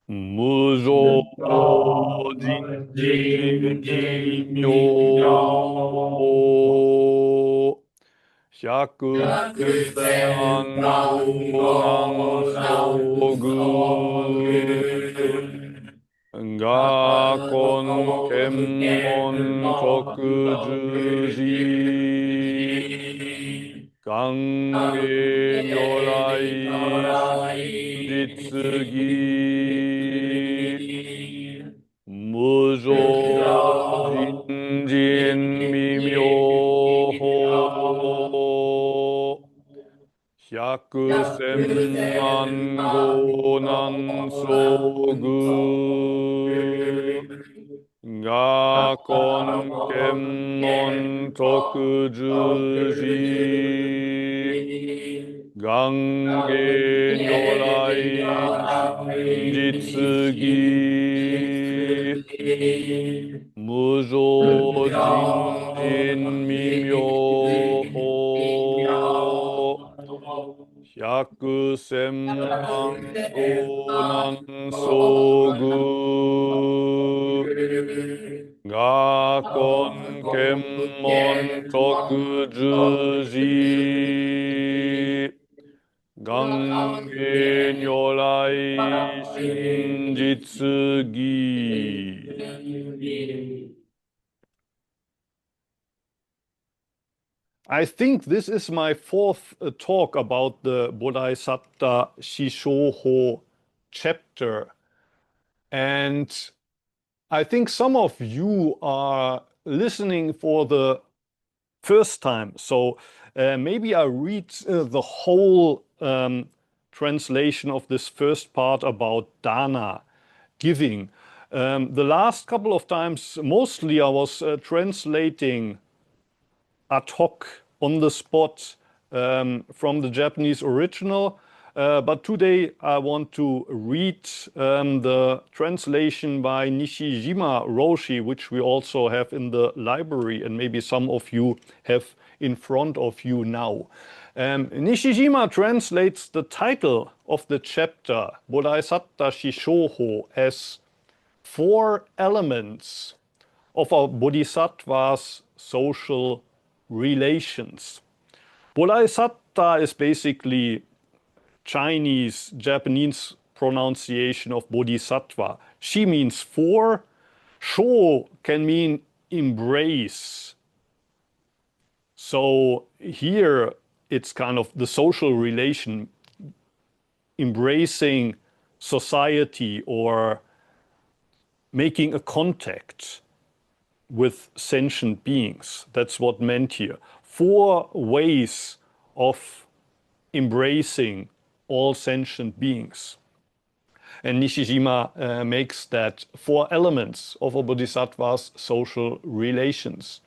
無常人人妙百千万号南遭遇我今検問特十字願下如来真実義無常人人未妙法百千万号南遭遇我今検問特十字願下如来真実義無常人人未妙法百千万号南遭遇我今検問特十字願下如来真実義 I think this is my fourth talk about the Bodaisatta-Shishoho chapter. And I think some of you are listening for the first time. So maybe I read the whole translation of this first part about dana, giving. The last couple of times, mostly I was translating ad hoc on the spot from the Japanese original. But today I want to read the translation by Nishijima Roshi, which we also have in the library, and maybe some of you have in front of you now. Nishijima translates the title of the chapter, Bodaisatta-Shishoho, as 4 elements of a bodhisattva's social relations. Bodhisatta is basically Chinese, Japanese pronunciation of bodhisattva. Shi means 4. Sho can mean embrace. So here it's kind of the social relation, embracing society or making a contact with sentient beings. That's what meant here. 4 ways of embracing all sentient beings. And Nishijima makes that 4 elements of a bodhisattva's social relations.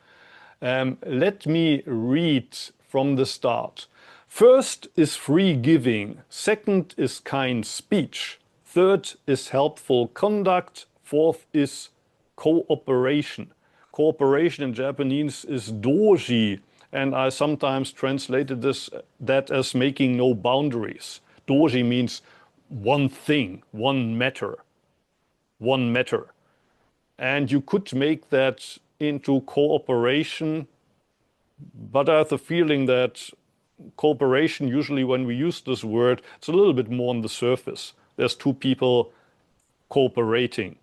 Let me read from the start. First is free giving. Second is kind speech. Third is helpful conduct. Fourth is cooperation. Cooperation in Japanese is doji, and I sometimes translated that as making no boundaries. Doji means one thing, one matter, one matter. And you could make that into cooperation, but I have the feeling that cooperation, usually when we use this word, it's a little bit more on the surface. There's 2 people cooperating.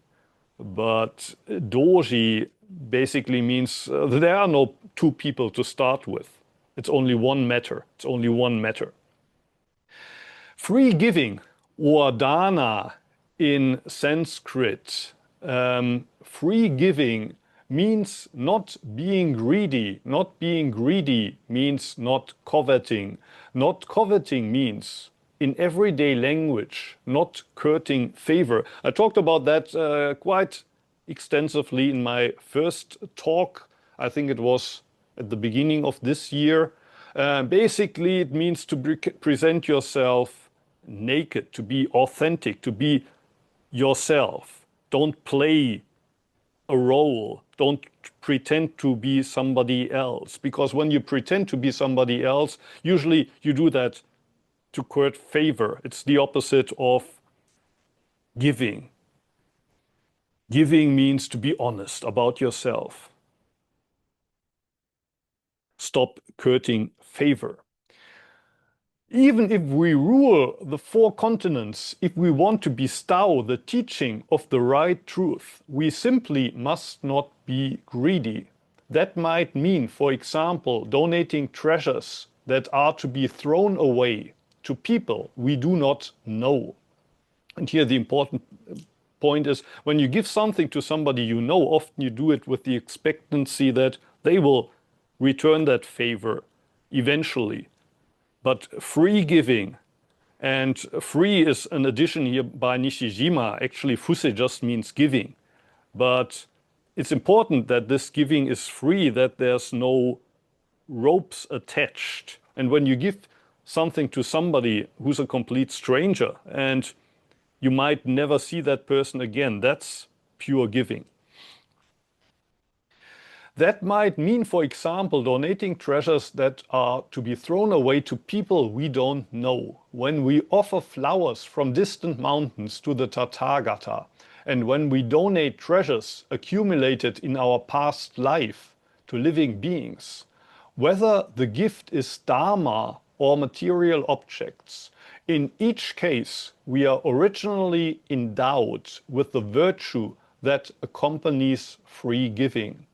But doji basically means there are no 2 people to start with. It's only one matter. It's only one matter. Free giving, or dana in Sanskrit, free giving means not being greedy. Not being greedy means not coveting. Not coveting means, in everyday language, not courting favor. I talked about that quite extensively in my first talk. I think it was at the beginning of this year. Basically, it means to present yourself naked, to be authentic, to be yourself. Don't play a role. Don't pretend to be somebody else. Because when you pretend to be somebody else, usually you do that to court favor. It's the opposite of giving. Giving means to be honest about yourself. Stop courting favor. Even if we rule the 4 continents, if we want to bestow the teaching of the right truth, we simply must not be greedy. That might mean, for example, donating treasures that are to be thrown away to people we do not know. And here the important point is, when you give something to somebody you know, often you do it with the expectancy that they will return that favor eventually. But free giving, and free is an addition here by Nishijima. Actually, fuse just means giving. But it's important that this giving is free, that there's no ropes attached. And when you give something to somebody who's a complete stranger and you might never see that person again, that's pure giving. That might mean, for example, donating treasures that are to be thrown away to people we don't know. When we offer flowers from distant mountains to the Tathagata, and when we donate treasures accumulated in our past life to living beings, whether the gift is dharma or material objects, in each case we are originally endowed with the virtue that accompanies free giving.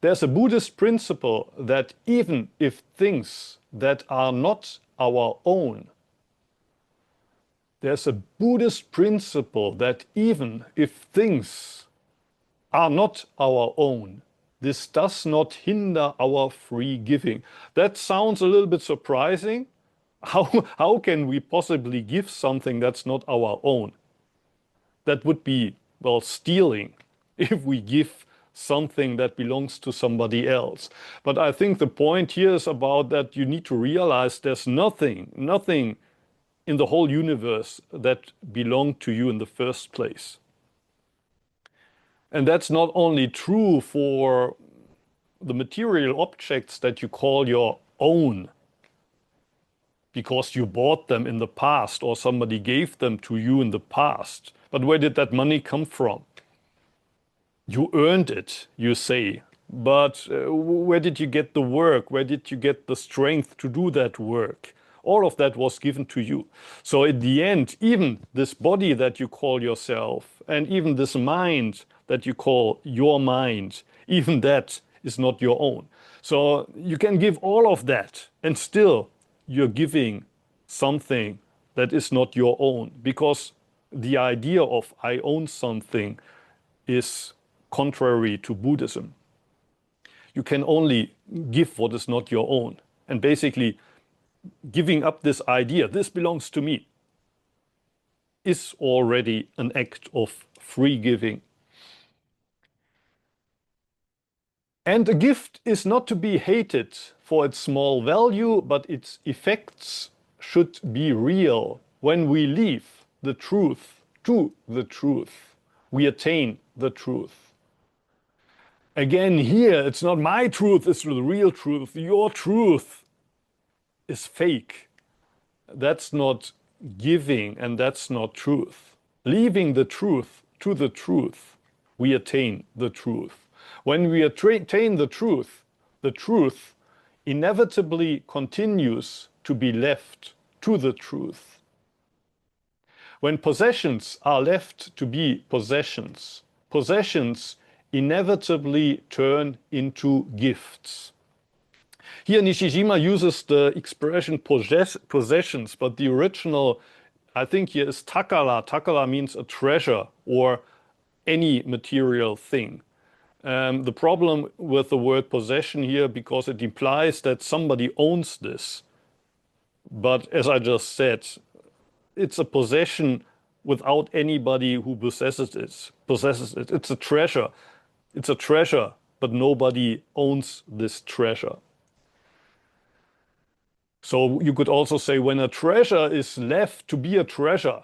There's a Buddhist principle that even if things that are not our own, there's a Buddhist principle that even if things are not our own, this does not hinder our free giving. That sounds a little bit surprising. How can we possibly give something that's not our own? That would be, well, stealing if we give something that belongs to somebody else. But I think the point here is about that you need to realize there's nothing in the whole universe that belonged to you in the first place. And that's not only true for the material objects that you call your own, because you bought them in the past or somebody gave them to you in the past. But where did that money come from? You earned it, you say, but where did you get the work? Where did you get the strength to do that work? All of that was given to you. So in the end, even this body that you call yourself, and even this mind that you call your mind, even that is not your own. So you can give all of that, and still you're giving something that is not your own, because the idea of I own something is contrary to Buddhism. You can only give what is not your own. And basically, giving up this idea, this belongs to me, is already an act of free giving. And a gift is not to be hated for its small value, but its effects should be real. When we leave the truth to the truth, we attain the truth. Again, here, it's not my truth, it's the real truth. Your truth is fake. That's not giving, and that's not truth. Leaving the truth to the truth, we attain the truth. When we attain the truth inevitably continues to be left to the truth. When possessions are left to be possessions, possessions inevitably turn into gifts. Here Nishijima uses the expression possessions, but the original, I think here is takara. Takara means a treasure or any material thing. The problem with the word possession here, because it implies that somebody owns this. But as I just said, it's a possession without anybody who possesses it. It's a treasure. It's a treasure, but nobody owns this treasure. So you could also say when a treasure is left to be a treasure,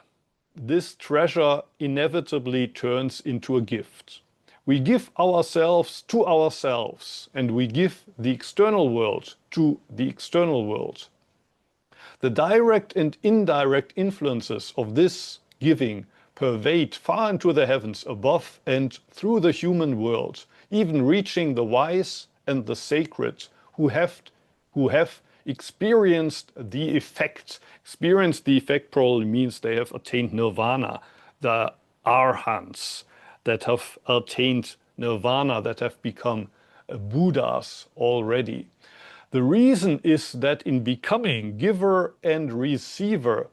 this treasure inevitably turns into a gift. We give ourselves to ourselves, and we give the external world to the external world. The direct and indirect influences of this giving pervade far into the heavens above and through the human world, even reaching the wise and the sacred who have experienced the effect. Experienced the effect probably means they have attained nirvana. The arhants that have attained nirvana, that have become Buddhas already. The reason is that in becoming giver and receiver,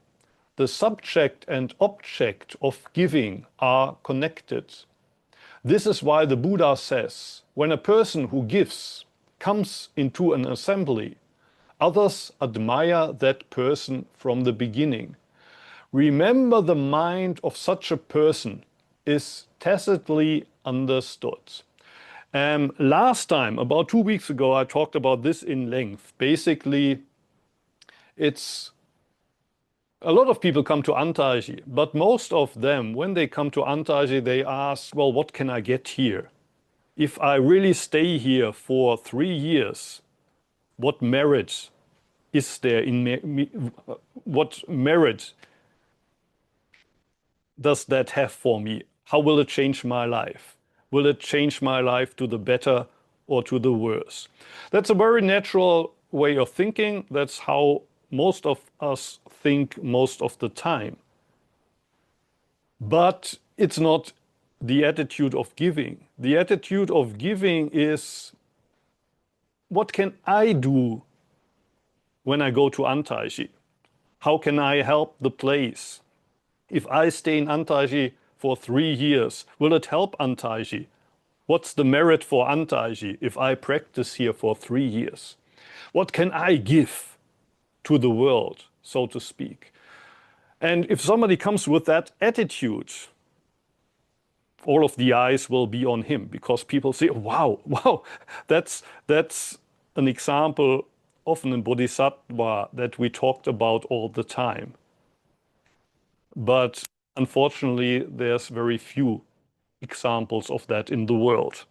the subject and object of giving are connected. This is why the Buddha says, when a person who gives comes into an assembly, others admire that person from the beginning. Remember, the mind of such a person is tacitly understood. Last time, about 2 weeks ago, I talked about this in length. Basically, it's a lot of people come to Antaji, but most of them, when they come to Antaji, they ask, well, what can I get here? If I really stay here for 3 years, what merit is there in me? What merit does that have for me? How will it change my life? Will it change my life to the better or to the worse? That's a very natural way of thinking. That's how most of us think most of the time. But it's not the attitude of giving. The attitude of giving is, what can I do when I go to Antaji? How can I help the place? If I stay in Antaji for 3 years, will it help Antaji? What's the merit for Antaji if I practice here for 3 years? What can I give to the world, so to speak? And if somebody comes with that attitude, all of the eyes will be on him, because people say, wow, wow, that's an example often in Bodhisattva that we talked about all the time. But unfortunately, there's very few examples of that in the world.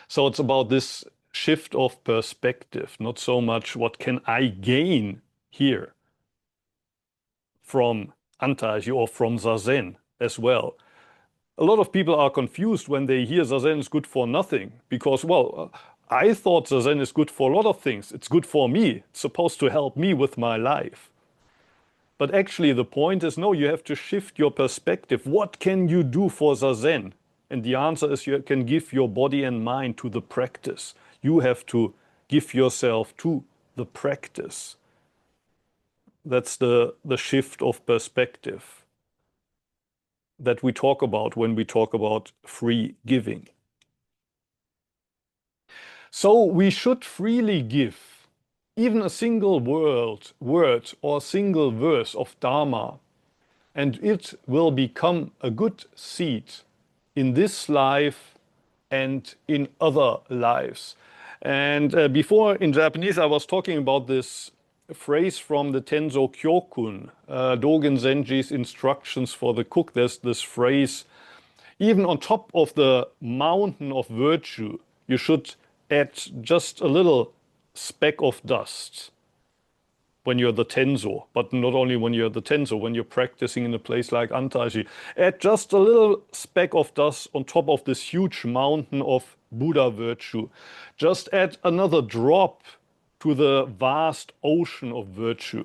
So it's about this shift of perspective, not so much what can I gain here from Antaji or from Zazen as well. A lot of people are confused when they hear Zazen is good for nothing, because, well, I thought Zazen is good for a lot of things. It's good for me. It's supposed to help me with my life. But actually the point is, no, you have to shift your perspective. What can you do for Zazen? And the answer is, you can give your body and mind to the practice. You have to give yourself to the practice. That's the shift of perspective that we talk about when we talk about free giving. So we should freely give. Even a single word or single verse of Dharma, and it will become a good seed in this life and in other lives. And before, in Japanese, I was talking about this phrase from the Tenzo Kyokun, Dogen Zenji's instructions for the cook. There's this phrase, even on top of the mountain of virtue, you should add just a little speck of dust when you're the Tenzo, but not only when you're the Tenzo, when you're practicing in a place like Antaji. Add just a little speck of dust on top of this huge mountain of Buddha virtue. Just add another drop to the vast ocean of virtue.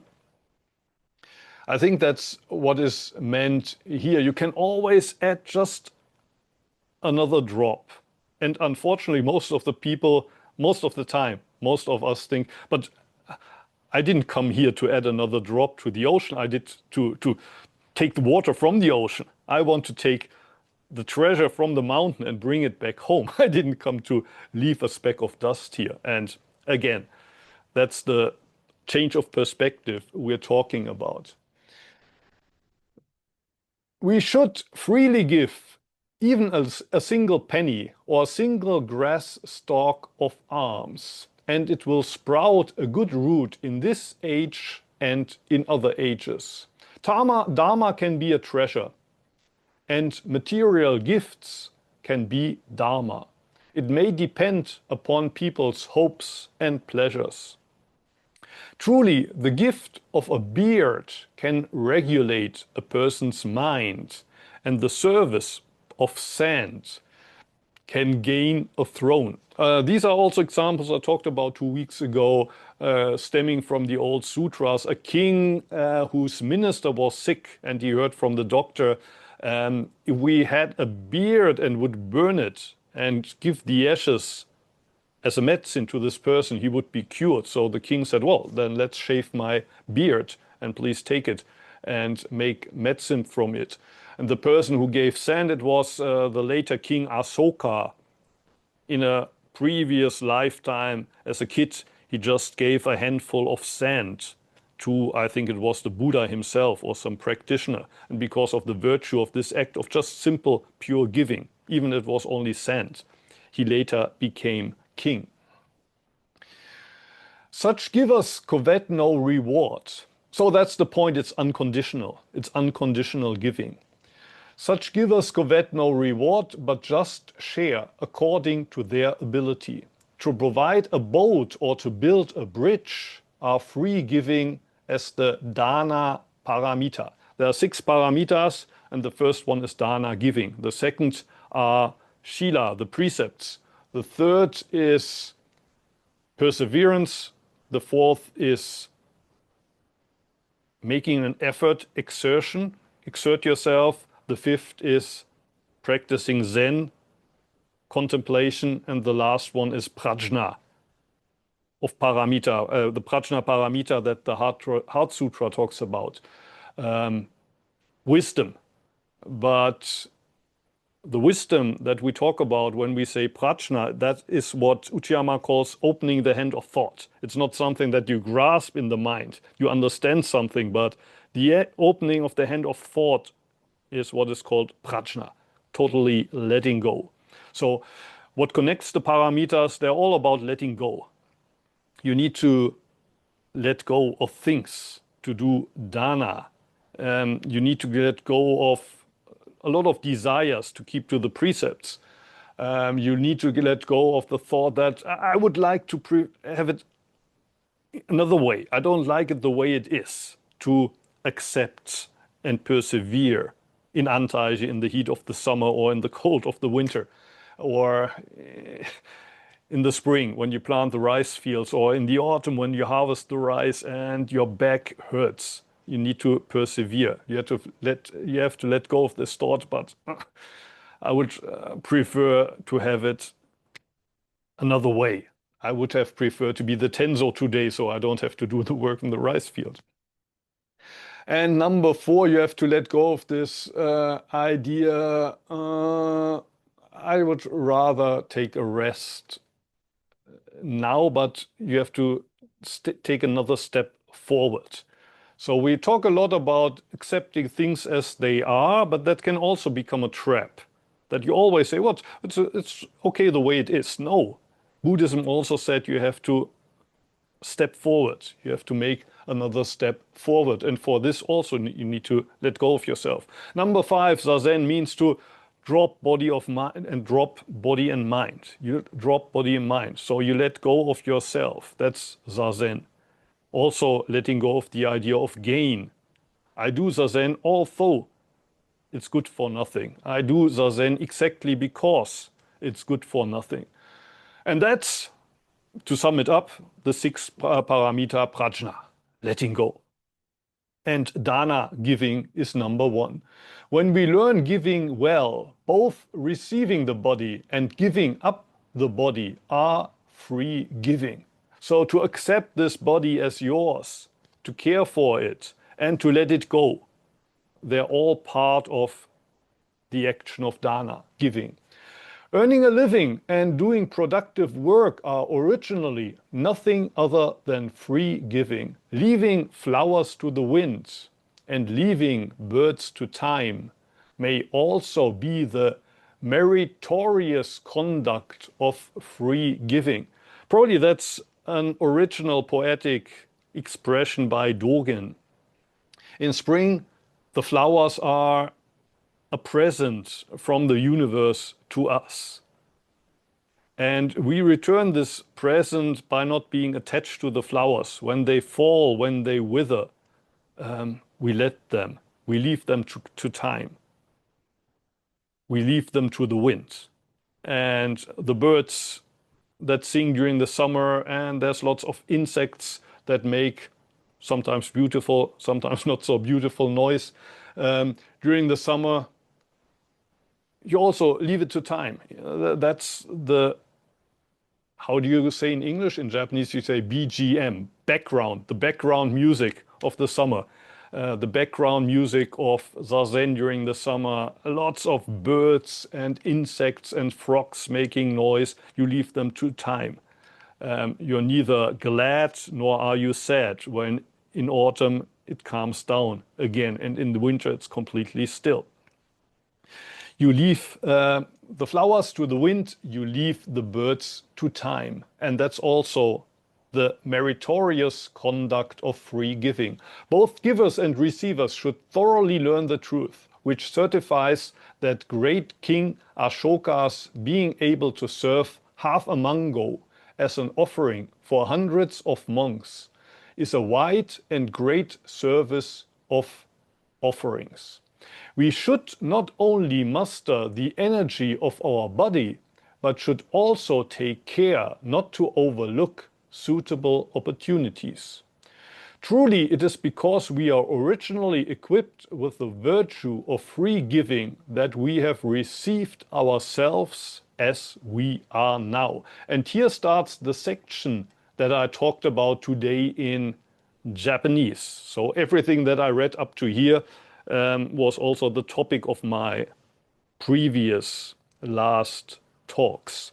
I think that's what is meant here. You can always add just another drop. And unfortunately, most of the people, most of the time, most of us think, but I didn't come here to add another drop to the ocean. I did to take the water from the ocean. I want to take the treasure from the mountain and bring it back home. I didn't come to leave a speck of dust here. And again, that's the change of perspective we're talking about. We should freely give even a single penny or a single grass stalk of alms, and it will sprout a good root in this age and in other ages. Dharma can be a treasure, and material gifts can be Dharma. It may depend upon people's hopes and pleasures. Truly, the gift of a beard can regulate a person's mind, and the service of sand can gain a throne. These are also examples I talked about 2 weeks ago, stemming from the old sutras. A king whose minister was sick, and he heard from the doctor, if we had a beard and would burn it and give the ashes as a medicine to this person, he would be cured. So the king said, well, then let's shave my beard and please take it and make medicine from it. And the person who gave sand, it was the later King Asoka. In a previous lifetime, as a kid, he just gave a handful of sand to, I think it was the Buddha himself or some practitioner. And because of the virtue of this act of just simple, pure giving, even if it was only sand, he later became king. Such givers covet no reward. So that's the point, it's unconditional. It's unconditional giving. Such givers covet no reward, but just share according to their ability. To provide a boat or to build a bridge are free giving as the dana paramita. There are 6 paramitas, and the first one is dana, giving. The second are shila, the precepts. The third is perseverance. The fourth is making an effort, exertion, exert yourself. The fifth is practicing Zen, contemplation, and the last one is prajna of paramita, the prajna paramita that the Heart Sutra talks about. Wisdom. But the wisdom that we talk about when we say prajna, that is what Uchiyama calls opening the hand of thought. It's not something that you grasp in the mind. You understand something, but the opening of the hand of thought is what is called prajna, totally letting go. So what connects the paramitas, they're all about letting go. You need to let go of things to do dana. You need to let go of a lot of desires to keep to the precepts. You need to let go of the thought that I would like to have it another way. I don't like it the way it is. To accept and persevere in Antaiji, in the heat of the summer or in the cold of the winter, or in the spring when you plant the rice fields, or in the autumn when you harvest the rice and your back hurts. You need to persevere. You have to let go of this thought, but I would prefer to have it another way. I would have preferred to be the Tenzo today so I don't have to do the work in the rice field. And number 4, you have to let go of this idea, I would rather take a rest now, but you have to take another step forward. So we talk a lot about accepting things as they are, but that can also become a trap. That you always say, what, it's okay the way it is. No, Buddhism also said you have to step forward. You have to make another step forward. And for this also you need to let go of yourself. Number 5, Zazen means to drop body of mind and drop body and mind. You drop body and mind. So you let go of yourself. That's Zazen. Also letting go of the idea of gain. I do Zazen although it's good for nothing. I do Zazen exactly because it's good for nothing. And that's, to sum it up, the 6 paramita prajna, letting go. And dana, giving, is number 1. When we learn giving well, both receiving the body and giving up the body are free giving. So to accept this body as yours, to care for it, and to let it go, they're all part of the action of dana, giving. Earning a living and doing productive work are originally nothing other than free giving. Leaving flowers to the wind and leaving birds to time may also be the meritorious conduct of free giving. Probably that's an original poetic expression by Dogen. In spring, the flowers are a present from the universe to us. And we return this present by not being attached to the flowers. When they fall, when they wither, we let them. We leave them to time. We leave them to the wind. And the birds that sing during the summer, and there's lots of insects that make sometimes beautiful, sometimes not so beautiful noise during the summer. You also leave it to time. That's the, how do you say in English? In Japanese, you say BGM, background, the background music of the summer. The background music of Zazen during the summer, lots of birds and insects and frogs making noise. You leave them to time. You're neither glad nor are you sad when in autumn it calms down again, and in the winter it's completely still. You leave the flowers to the wind, you leave the birds to time. And that's also the meritorious conduct of free giving. Both givers and receivers should thoroughly learn the truth, which certifies that great King Ashoka's being able to serve half a mango as an offering for hundreds of monks is a wide and great service of offerings. We should not only muster the energy of our body, but should also take care not to overlook suitable opportunities. Truly, it is because we are originally equipped with the virtue of free giving that we have received ourselves as we are now. And here starts the section that I talked about today in Japanese. So everything that I read up to here was also the topic of my previous last talks.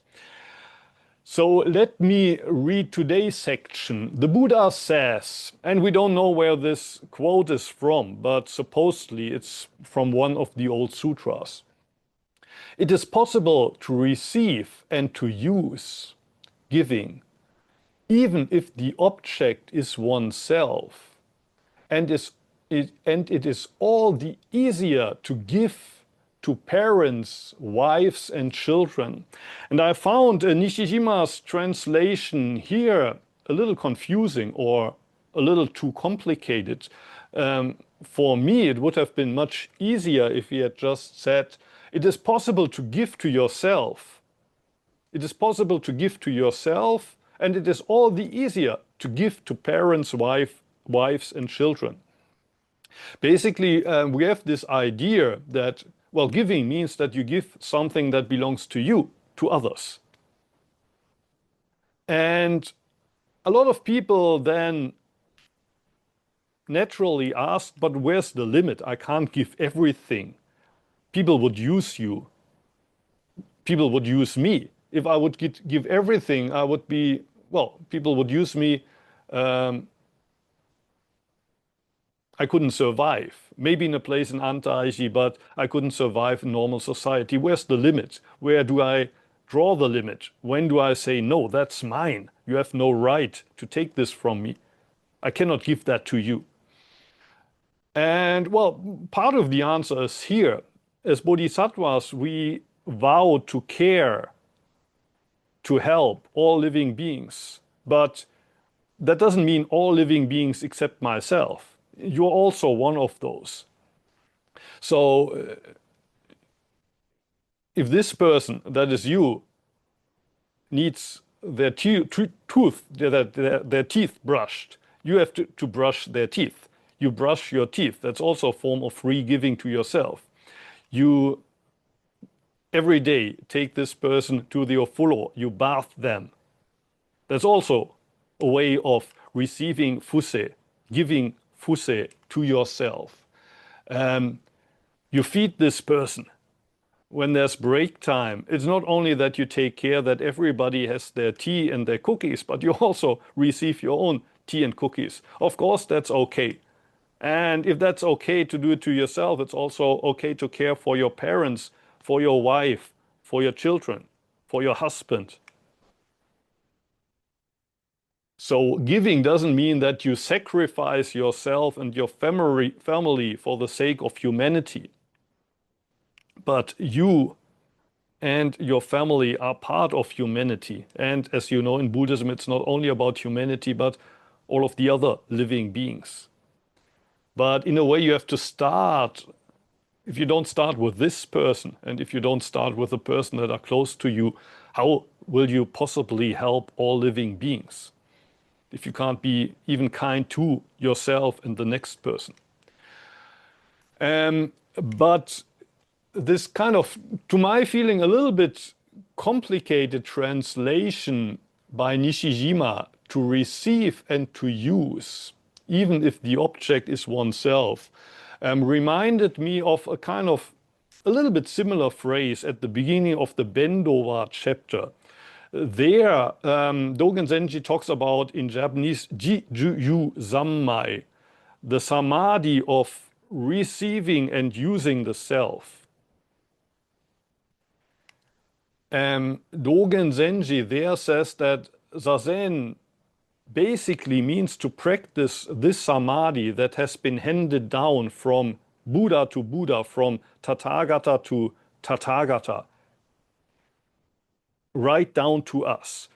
So let me read today's section. The Buddha says, and we don't know where this quote is from, but supposedly it's from one of the old sutras. It is possible to receive and to use giving, even if the object is oneself, and it is all the easier to give to parents, wives, and children. And I found Nishijima's translation here a little confusing or a little too complicated. For me, it would have been much easier if he had just said, it is possible to give to yourself. It is possible to give to yourself, and it is all the easier to give to parents, wives, and children. Basically, we have this idea that, well, giving means that you give something that belongs to you, to others. And a lot of people then naturally ask, but where's the limit? I can't give everything. People would use you. People would use me. If I would give everything, I would be, well, people would use me. I couldn't survive. Maybe in a place in Antaiji, but I couldn't survive in normal society. Where's the limit? Where do I draw the limit? When do I say, no, that's mine. You have no right to take this from me. I cannot give that to you. And well, part of the answer is here. As bodhisattvas, we vow to care, to help all living beings. But that doesn't mean all living beings except myself. You're also one of those. So if this person, that is you, needs their their teeth brushed, you have to brush their teeth. You brush your teeth. That's also a form of free giving to yourself. You every day take this person to the ofulo. You bath them. That's also a way of receiving fuse, giving fuse to yourself. You feed this person. When there's break time, it's not only that you take care that everybody has their tea and their cookies, but you also receive your own tea and cookies. Of course, that's okay. And if that's okay to do it to yourself, it's also okay to care for your parents, for your wife, for your children, for your husband. So giving doesn't mean that you sacrifice yourself and your family for the sake of humanity. But you and your family are part of humanity. And as you know, in Buddhism, it's not only about humanity, but all of the other living beings. But in a way, you have to start. If you don't start with this person, and if you don't start with the person that are close to you, how will you possibly help all living beings? If you can't be even kind to yourself and the next person. But this kind of, to my feeling, a little bit complicated translation by Nishijima to receive and to use, even if the object is oneself, reminded me of a kind of a little bit similar phrase at the beginning of the Bendowa chapter. There, Dogen Zenji talks about in Japanese, ji ju yu zammai, the samadhi of receiving and using the self. Dogen Zenji there says that Zazen basically means to practice this samadhi that has been handed down from Buddha to Buddha, from Tathagata to Tathagata, right down to us,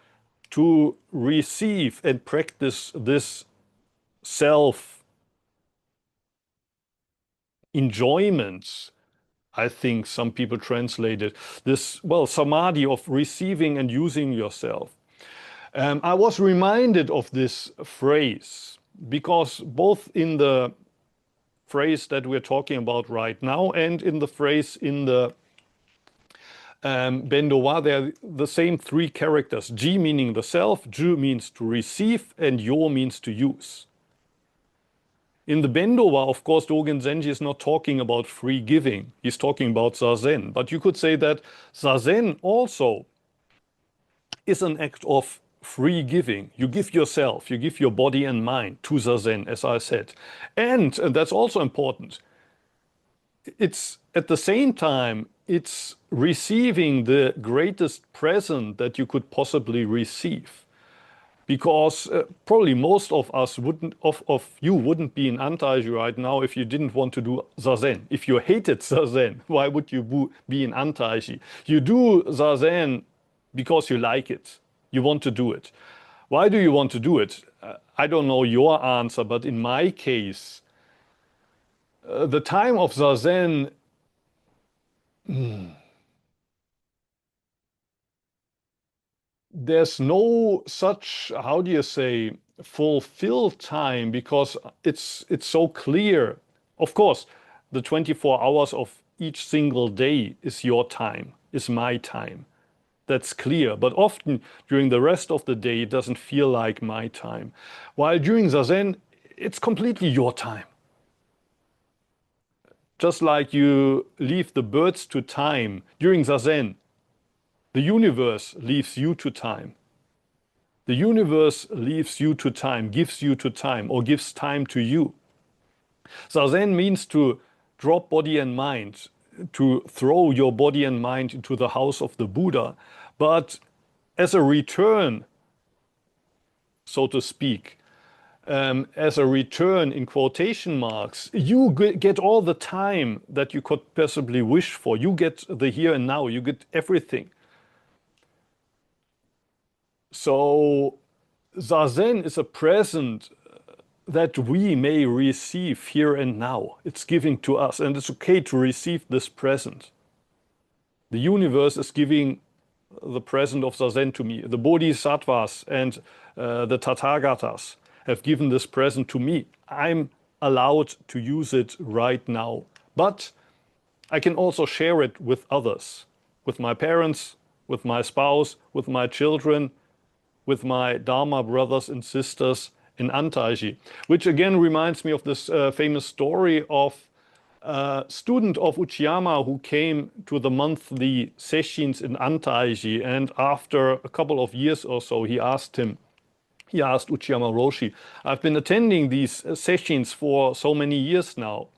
to receive and practice this self enjoyment. I think some people translate it, this, well, samadhi of receiving and using yourself. I was reminded of this phrase because both in the phrase that we're talking about right now and in the phrase in the Bendowa, they're the same three characters. Ji meaning the self, Ju means to receive, and Yo means to use. In the Bendowa, of course, Dogen Zenji is not talking about free giving. He's talking about Zazen. But you could say that Zazen also is an act of free giving. You give yourself, you give your body and mind to Zazen, as I said. And that's also important. It's at the same time, it's receiving the greatest present that you could possibly receive. Because probably most of us wouldn't, of you wouldn't be in Antaiji right now if you didn't want to do Zazen. If you hated Zazen, why would you be in Antaiji? You do Zazen because you like it. You want to do it. Why do you want to do it? I don't know your answer, but in my case, the time of Zazen, there's no such, how do you say, fulfilled time because it's so clear. Of course, the 24 hours of each single day is your time, is my time. That's clear. But often during the rest of the day, it doesn't feel like my time. While during Zazen, it's completely your time. Just like you leave the birds to time, during Zazen, the universe leaves you to time. The universe leaves you to time, gives you to time, or gives time to you. Zazen means to drop body and mind, to throw your body and mind into the house of the Buddha. But as a return, so to speak, as a return in quotation marks, you get all the time that you could possibly wish for. You get the here and now, you get everything. So Zazen is a present that we may receive here and now. It's giving to us, and it's okay to receive this present. The universe is giving the present of Zazen to me. The Bodhisattvas and the Tathagatas have given this present to me. I'm allowed to use it right now. But I can also share it with others, with my parents, with my spouse, with my children, with my Dharma brothers and sisters in Antaiji, which again reminds me of this famous story of a student of Uchiyama who came to the monthly sessions in Antaiji, and after a couple of years or so, he asked Uchiyama Roshi, I've been attending these sessions for so many years now.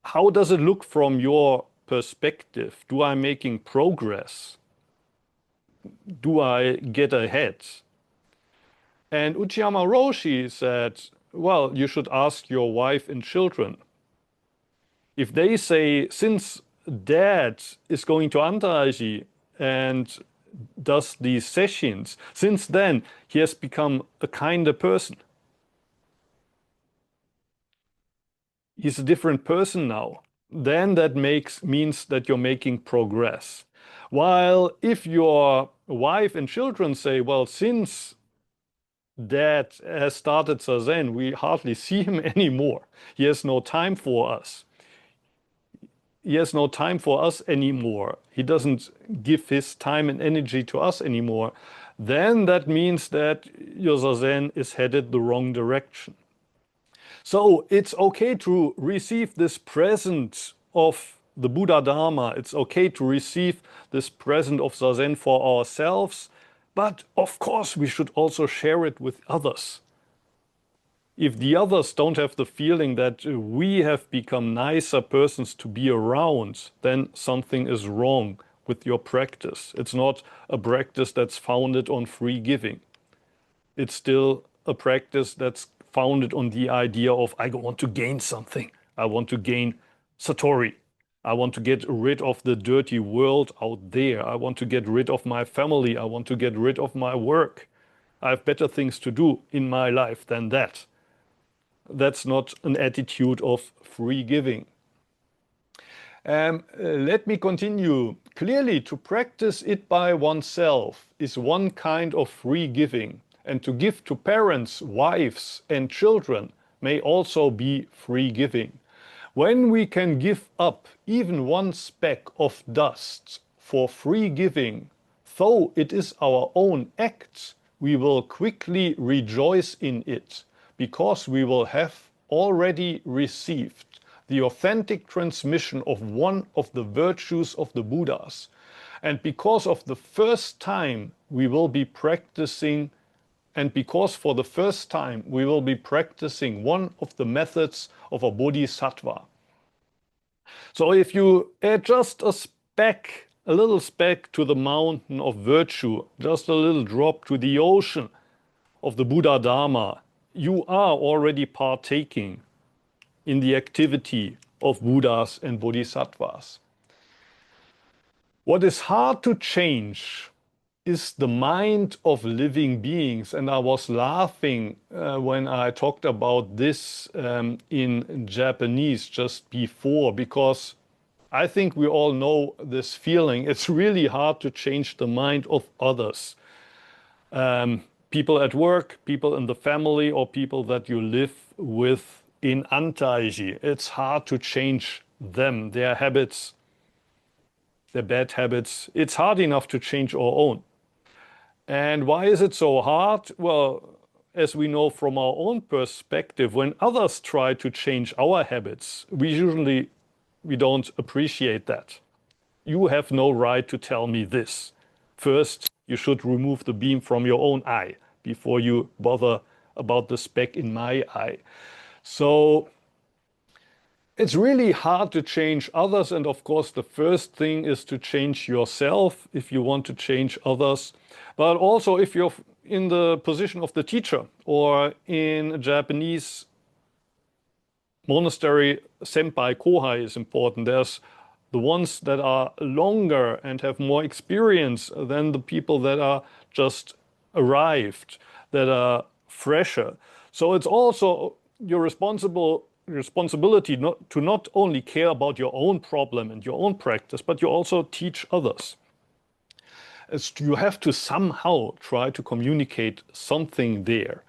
How does it look from your perspective? Do I making progress? Do I get ahead? And Uchiyama Roshi said, well, you should ask your wife and children. If they say, since dad is going to Antaiji and does these sessions, since then he has become a kinder person. He's a different person now. Then that means that you're making progress. While if your wife and children say, well, since dad has started Zazen, we hardly see him anymore. He has no time for us. He has no time for us anymore. He doesn't give his time and energy to us anymore. Then that means that your Zazen is headed the wrong direction. So it's okay to receive this present of the Buddha Dharma. It's okay to receive this present of Zazen for ourselves. But of course, we should also share it with others. If the others don't have the feeling that we have become nicer persons to be around, then something is wrong with your practice. It's not a practice that's founded on free giving. It's still a practice that's founded on the idea of, I want to gain something. I want to gain Satori. I want to get rid of the dirty world out there. I want to get rid of my family. I want to get rid of my work. I have better things to do in my life than that. That's not an attitude of free giving. Let me continue. Clearly, to practice it by oneself is one kind of free giving. And to give to parents, wives, and children may also be free giving. When we can give up even one speck of dust for free giving, though it is our own act, we will quickly rejoice in it, because we will have already received the authentic transmission of one of the virtues of the Buddhas. And because of the first time we will be practicing because for the first time we will be practicing one of the methods of a bodhisattva. So if you add just a little speck to the mountain of virtue, just a little drop to the ocean of the Buddha Dharma, you are already partaking in the activity of Buddhas and Bodhisattvas. What is hard to change is the mind of living beings. And I was laughing when I talked about this in Japanese just before, because I think we all know this feeling. It's really hard to change the mind of others. People at work, people in the family, or people that you live with in Antaiji. It's hard to change them, their habits, their bad habits. It's hard enough to change our own. And why is it so hard? Well, as we know from our own perspective, when others try to change our habits, we don't appreciate that. You have no right to tell me this. First, you should remove the beam from your own eye before you bother about the speck in my eye. So it's really hard to change others. And of course, the first thing is to change yourself if you want to change others. But also if you're in the position of the teacher, or in a Japanese monastery, senpai, kohai is important. There's the ones that are longer and have more experience than the people that are just arrived, that are fresher. So it's also your responsibility to not only care about your own problem and your own practice, but you also teach others. You have to somehow try to communicate something there.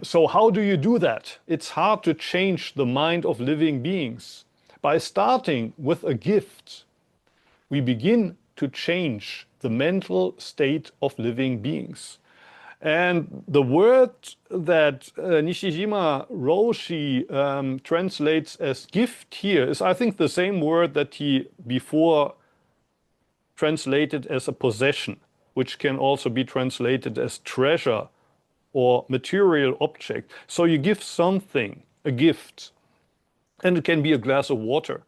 So how do you do that? It's hard to change the mind of living beings. By starting with a gift, we begin to change the mental state of living beings. And the word that Nishijima Roshi translates as gift here is, I think, the same word that he before translated as a possession, which can also be translated as treasure or material object. So you give something, a gift, and it can be a glass of water,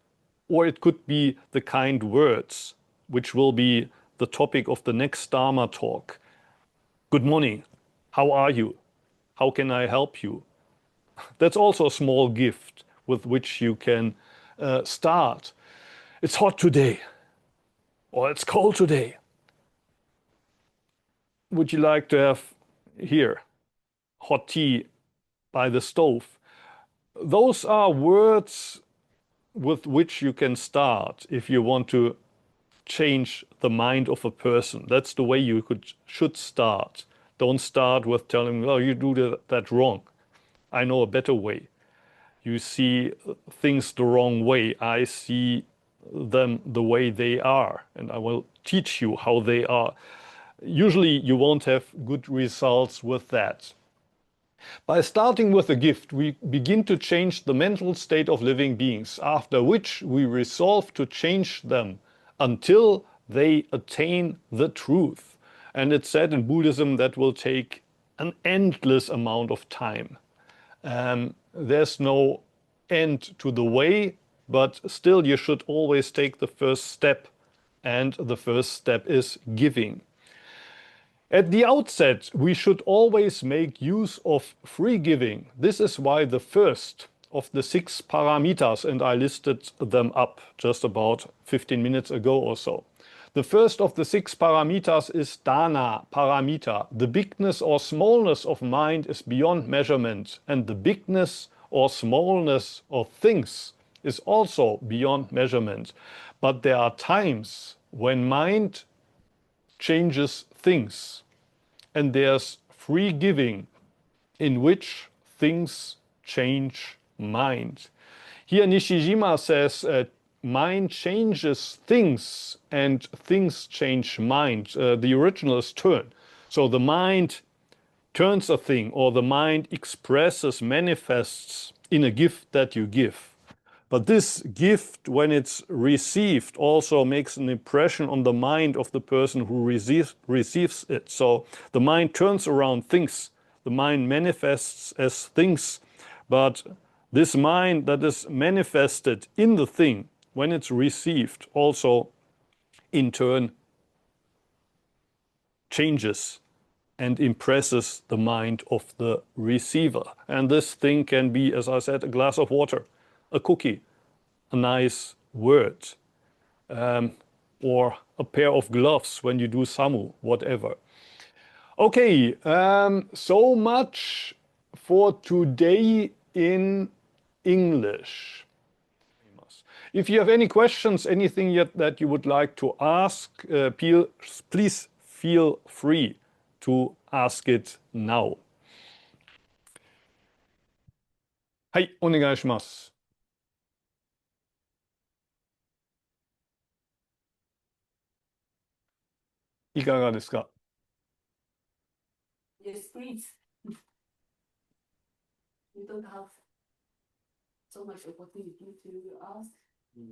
or it could be the kind words, which will be the topic of the next Dharma talk. Good morning. How are you? How can I help you? That's also a small gift with which you can start. it's hot today, or it's cold today. Would you like to have here hot tea by the stove? Those are words with which you can start if you want to change the mind of a person. That's the way you should start. Don't start with telling, oh, you do that wrong. I know a better way. You see things the wrong way. I see them the way they are, and I will teach you how they are. Usually you won't have good results with that. By starting with a gift, we begin to change the mental state of living beings, after which we resolve to change them until they attain the truth. And it's said in Buddhism that will take an endless amount of time. There's no end to the way, but still you should always take the first step, and the first step is giving. At the outset, we should always make use of free giving. This is why the first of the 6 paramitas, and I listed them up just about 15 minutes ago or so. The first of the 6 paramitas is dana paramita. The bigness or smallness of mind is beyond measurement, and the bigness or smallness of things is also beyond measurement. But there are times when mind changes things, and there's free giving in which things change mind. Here Nishijima says mind changes things and things change mind. The original is turn. So the mind turns a thing, or the mind expresses, manifests in a gift that you give. But this gift, when it's received, also makes an impression on the mind of the person who receives it. So the mind turns around things. The mind manifests as things. But this mind that is manifested in the thing, when it's received, also in turn changes and impresses the mind of the receiver. And this thing can be, as I said, a glass of water, a cookie, a nice word, or a pair of gloves when you do samu, whatever. Okay, so much for today in English. If you have any questions, anything yet that you would like to ask, please feel free to ask it now. はい、お願いします。いかがですか？ Yes, please. You don't have so much opportunity to ask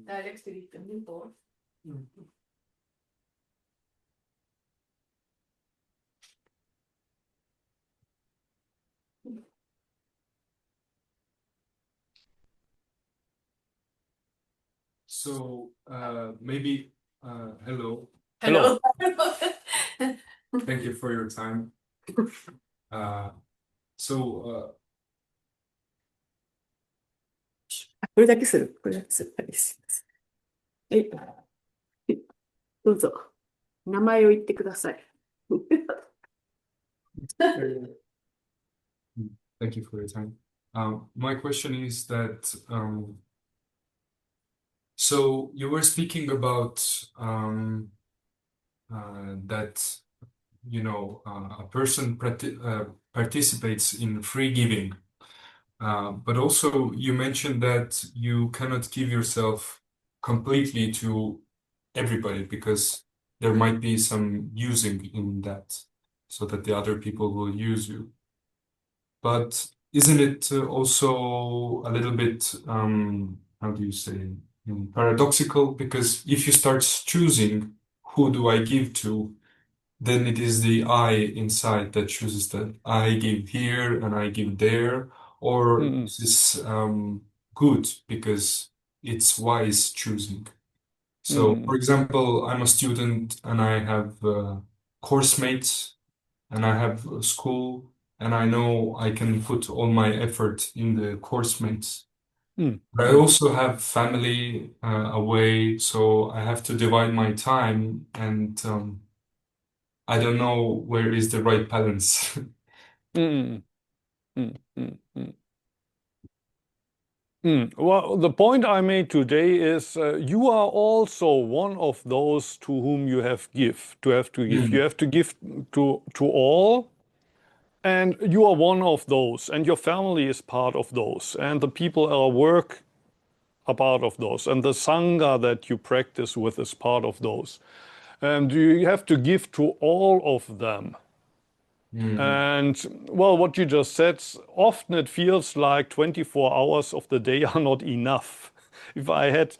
directly to people. So maybe hello. Hello. Thank you for your time. So これだけする。これだけする。はい、すいません。どうぞ。名前を言ってください。thank you for your time. My question is that so you were speaking about that a person participates in free giving, but also you mentioned that you cannot give yourself completely to everybody because there might be some using in that, so that the other people will use you. But isn't it also a little bit, how do you say, paradoxical? Because if you start choosing who do I give to, then it is the I inside that chooses that I give here and I give there, or is this good because it's wise choosing? So, for example, I'm a student and I have course mates and I have a school, and I know I can put all my effort in the course mates. Mm. I also have family away, so I have to divide my time, and I don't know where is the right balance. Mm. Mm. Mm. Mm. Well, the point I made today is you are also one of those to whom you have to give. You Mm. have to give to all, and you are one of those, and your family is part of those, and the people at work are part of those, and the sangha that you practice with is part of those, and you have to give to all of them. Mm. And well, what you just said, often it feels like 24 hours of the day are not enough. If I had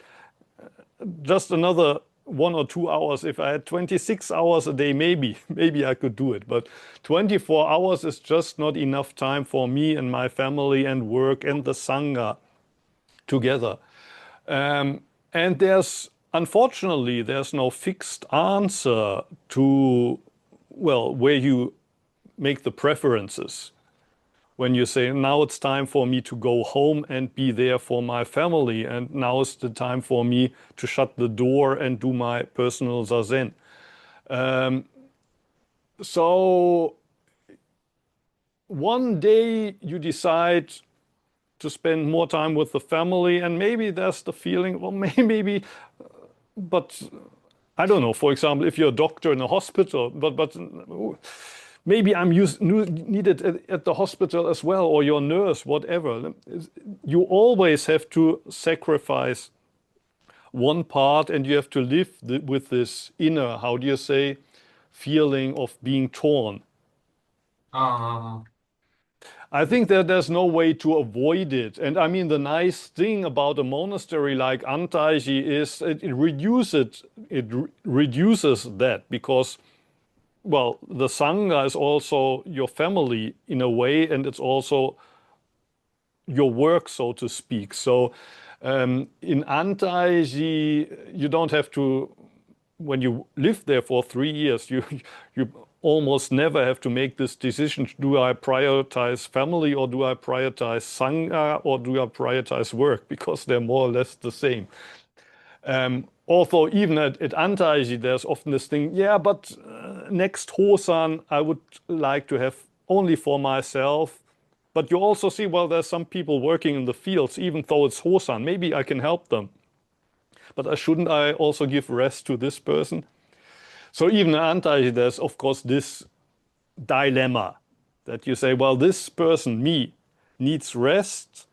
just another 1 or 2 hours, if I had 26 hours a day, maybe I could do it. But 24 hours is just not enough time for me and my family and work and the Sangha together. And unfortunately, there's no fixed answer to, well, where you make the preferences. When you say, now it's time for me to go home and be there for my family, and now is the time for me to shut the door and do my personal Zazen. So one day you decide to spend more time with the family, and maybe there's the feeling, well, maybe, but I don't know. For example, if you're a doctor in a hospital, but maybe needed at the hospital as well, or your nurse, whatever. You always have to sacrifice one part, and you have to live with this inner, how do you say, feeling of being torn. Ah. I think that there's no way to avoid it. And I mean, the nice thing about a monastery like Antaiji is it reduces that, because well, the Sangha is also your family in a way, and it's also your work, so to speak. So in Antaiji, you don't have to, when you live there for 3 years, you almost never have to make this decision. Do I prioritize family, or do I prioritize Sangha, or do I prioritize work? Because they're more or less the same. Although even at Antaiji, there's often this thing, yeah, but next Hosan, I would like to have only for myself. But you also see, well, there's some people working in the fields, even though it's Hosan. Maybe I can help them. But shouldn't I also give rest to this person? So even in Antaiji, there's, of course, this dilemma that you say, well, this person, me, needs rest,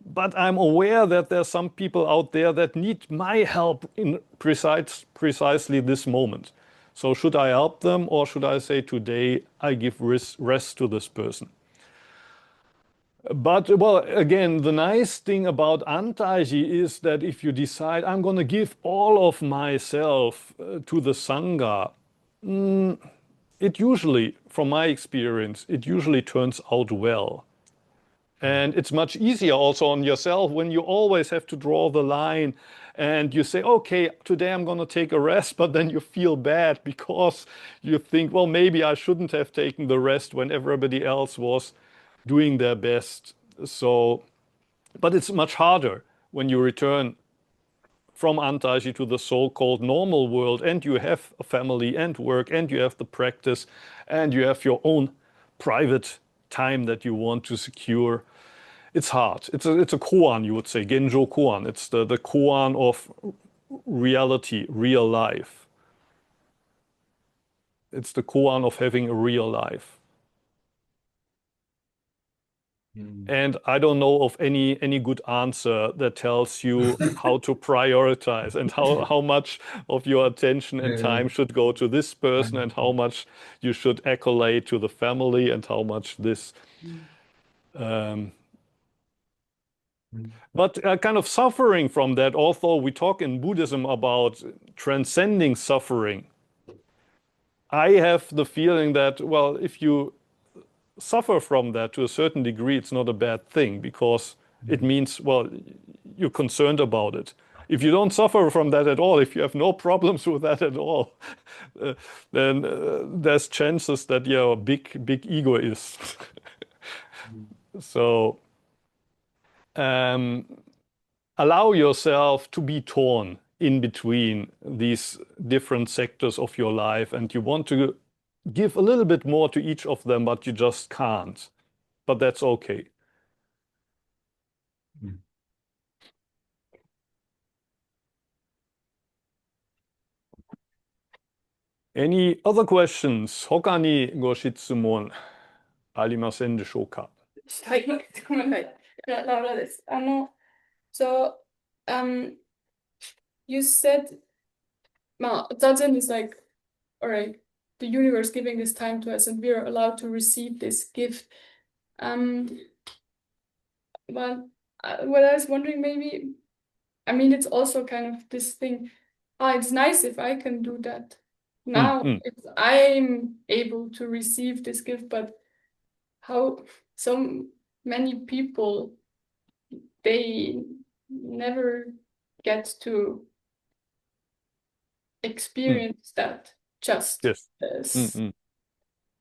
but I'm aware that there's some people out there that need my help in precisely this moment. So should I help them, or should I say, today I give rest to this person? But well, again, the nice thing about Antaiji is that if you decide I'm going to give all of myself to the Sangha, it usually, from my experience, it usually turns out well. And it's much easier also on yourself when you always have to draw the line and you say, okay, today I'm going to take a rest, but then you feel bad because you think, well, maybe I shouldn't have taken the rest when everybody else was doing their best. So, but it's much harder when you return from Antaiji to the so-called normal world, and you have a family and work, and you have the practice, and you have your own private time that you want to secure. It's hard. It's a koan, you would say, Genjo koan. It's the koan of reality, real life. It's the koan of having a real life. Mm. And I don't know of any good answer that tells you how to prioritize and how much of your attention and Yeah. time should go to this person, and how much you should accolade to the family, and how much this. Um, Mm. but kind of suffering from that, although we talk in Buddhism about transcending suffering, I have the feeling that, well, if you suffer from that to a certain degree, it's not a bad thing, because it means, well, you're concerned about it. If you don't suffer from that at all, if you have no problems with that at all, uh, then there's chances that you're a big egoist. So, um, allow yourself to be torn in between these different sectors of your life, and you want to give a little bit more to each of them, but you just can't. But that's okay. Any other questions? 他にご質問ありませんでしょうか？はい、ごめんなさい。ラウラです。So, you said, Zazen is like, all right, the universe giving this time to us, and we are allowed to receive this gift. But what I was wondering, maybe, I mean, it's also kind of this thing. It's nice if I can do that. Now, if I'm able to receive this gift, but how so many people, they never get to experience that, just Yes.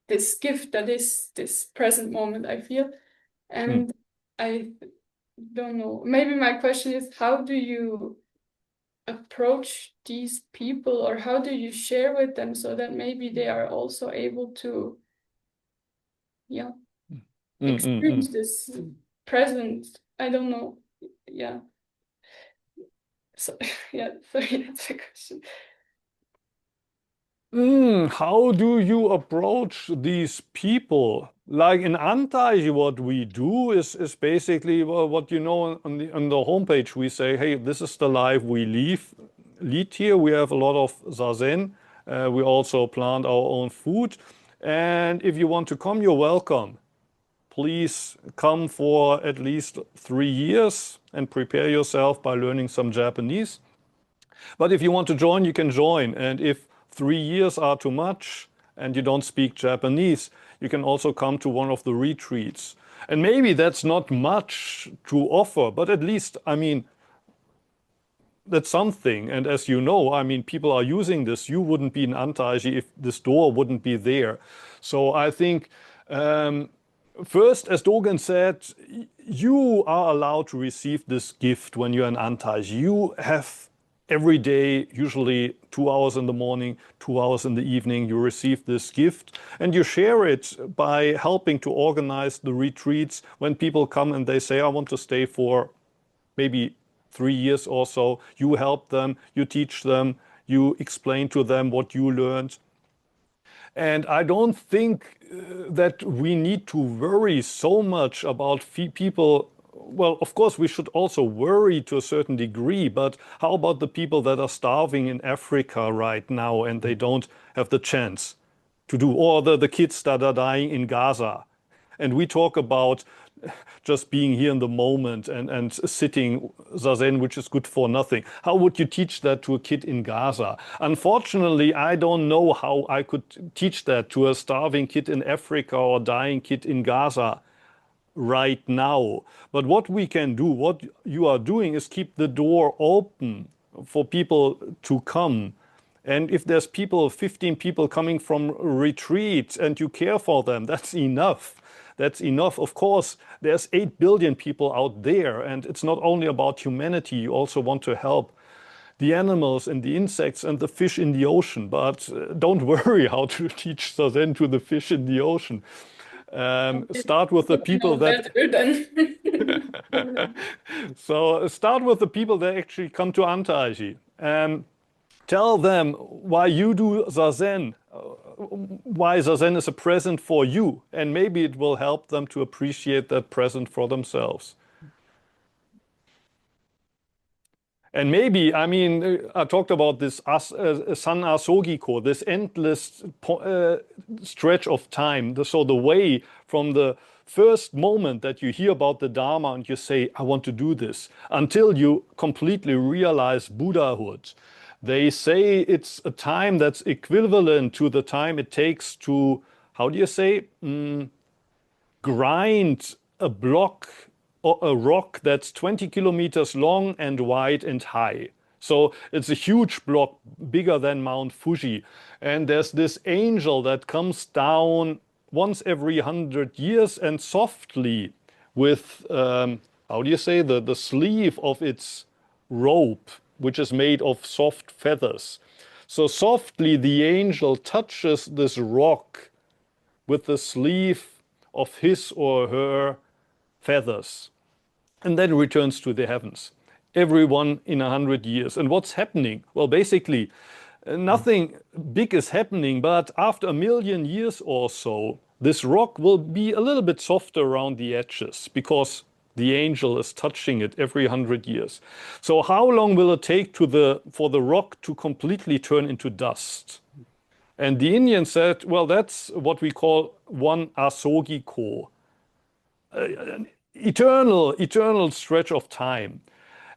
this gift that is this present moment, I feel. And I don't know, maybe my question is, how do you approach these people, or how do you share with them so that maybe they are also able to experience this present? I don't know. So sorry, that's the question. How do you approach these people? Like in Antaiji, what we do is basically what you know on the homepage. We say, hey, this is the life we lead here. We have a lot of Zazen. We also plant our own food. And if you want to come, you're welcome. Please come for at least 3 years and prepare yourself by learning some Japanese. But if you want to join, you can join. And if 3 years are too much and you don't speak Japanese, you can also come to one of the retreats. And maybe that's not much to offer, but at least, I mean, that's something. And as you know, I mean, people are using this. You wouldn't be in Antaiji if this door wouldn't be there. So I think, first, as Dogen said, you are allowed to receive this gift when you're in Antaiji. You have every day, usually 2 hours in the morning, 2 hours in the evening, you receive this gift and you share it by helping to organize the retreats. When people come and they say, I want to stay for maybe 3 years or so, you help them, you teach them, you explain to them what you learned. And I don't think that we need to worry so much about people. Well, of course, we should also worry to a certain degree, but how about the people that are starving in Africa right now and they don't have the chance to do, or the kids that are dying in Gaza? And we talk about just being here in the moment and sitting Zazen, which is good for nothing. How would you teach that to a kid in Gaza? Unfortunately, I don't know how I could teach that to a starving kid in Africa or dying kid in Gaza right now. But what we can do, what you are doing, is keep the door open for people to come. And if there's 15 people coming from retreat and you care for them, that's enough. That's enough. Of course, there's 8 billion people out there, and it's not only about humanity. You also want to help the animals and the insects and the fish in the ocean. But don't worry how to teach Zazen to the fish in the ocean. Start with the people that so start with the people that actually come to Antaiji. Tell them why you do Zazen, why Zazen is a present for you, and maybe it will help them to appreciate that present for themselves. And maybe, I mean, I talked about this San Asogiko, this endless stretch of time. So the way from the first moment that you hear about the Dharma and you say, I want to do this, until you completely realize Buddhahood. They say it's a time that's equivalent to the time it takes to, how do you say, grind a block or a rock that's 20 kilometers long and wide and high. So it's a huge block, bigger than Mount Fuji. And there's this angel that comes down once every 100 years and softly with, how do you say, the sleeve of its robe, which is made of soft feathers. So softly the angel touches this rock with the sleeve of his or her feathers, and then returns to the heavens. Everyone in 100 years. And what's happening? Well, basically, nothing big is happening, but after 1,000,000 years or so, this rock will be a little bit softer around the edges because the angel is touching it every 100 years. So how long will it take for the rock to completely turn into dust? And the Indians said, well, that's what we call one asogiko, an eternal stretch of time.